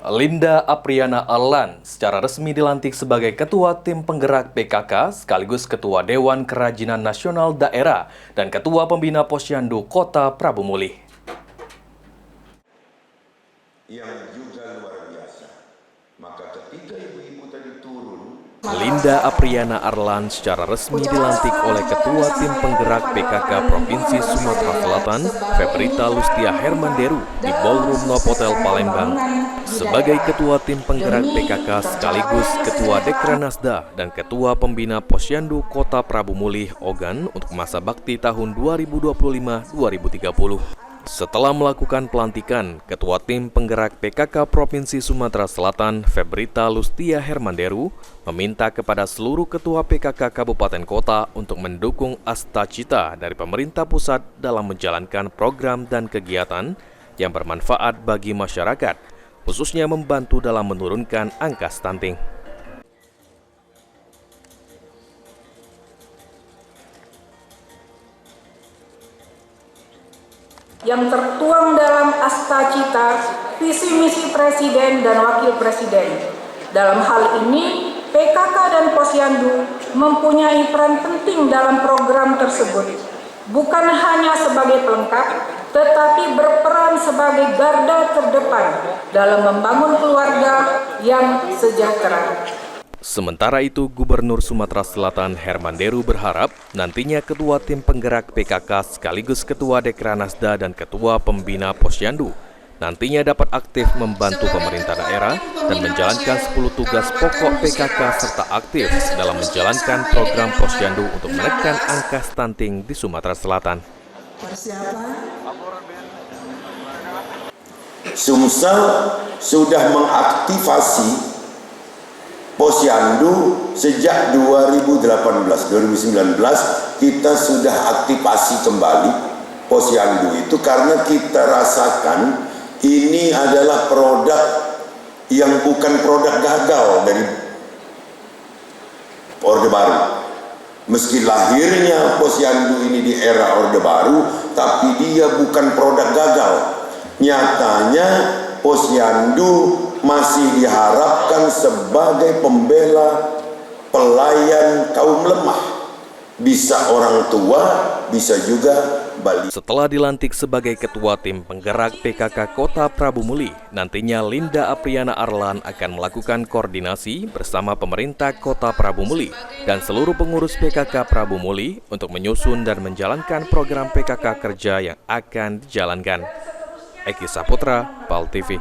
Linda Apriana Arlan secara resmi dilantik sebagai Ketua Tim Penggerak PKK sekaligus Ketua Dewan Kerajinan Nasional Daerah dan Ketua Pembina Posyandu Kota Prabu Mulih. Yang juga luar biasa, maka ketika ibu-ibu tadi turun, Linda Apriana Arlan secara resmi dilantik oleh Ketua Tim Penggerak PKK Provinsi Sumatera Selatan, Febrita Lustia Hermanderu, di Ballroom Novotel Palembang, sebagai Ketua Tim Penggerak PKK sekaligus Ketua Dekranasda dan Ketua Pembina Posyandu Kota Prabu Mulih Ogan untuk masa bakti tahun 2025-2030. Setelah melakukan pelantikan, Ketua Tim Penggerak PKK Provinsi Sumatera Selatan, Febrita Lustia Hermanderu, meminta kepada seluruh Ketua PKK Kabupaten Kota untuk mendukung Astacita dari pemerintah pusat dalam menjalankan program dan kegiatan yang bermanfaat bagi masyarakat, khususnya membantu dalam menurunkan angka stunting. Yang tertuang dalam Astacita, visi misi Presiden dan Wakil Presiden. Dalam hal ini, PKK dan Posyandu mempunyai peran penting dalam program tersebut, bukan hanya sebagai pelengkap, tetapi berperan sebagai garda terdepan dalam membangun keluarga yang sejahtera. Sementara itu, Gubernur Sumatera Selatan Hermanderu berharap nantinya Ketua Tim Penggerak PKK sekaligus Ketua Dekranasda dan Ketua Pembina Posyandu nantinya dapat aktif membantu pemerintah daerah dan menjalankan 10 tugas pokok PKK serta aktif dalam menjalankan program Posyandu untuk menekan angka stunting di Sumatera Selatan. Sumsel sudah mengaktifasi Posyandu sejak 2018-2019 kita sudah aktifasi kembali Posyandu itu karena kita rasakan ini adalah produk yang bukan produk gagal dari Orde Baru. Meski lahirnya Posyandu ini di era Orde Baru, tapi dia bukan produk gagal. Nyatanya Posyandu masih diharapkan sebagai pembela pelayan kaum lemah. Bisa orang tua, bisa juga balita. Setelah dilantik sebagai Ketua Tim Penggerak PKK Kota Prabu Mulih, nantinya Linda Apriana Arlan akan melakukan koordinasi bersama pemerintah Kota Prabu Mulih dan seluruh pengurus PKK Prabu Mulih untuk menyusun dan menjalankan program PKK kerja yang akan dijalankan. Eki Saputra, PAL TV.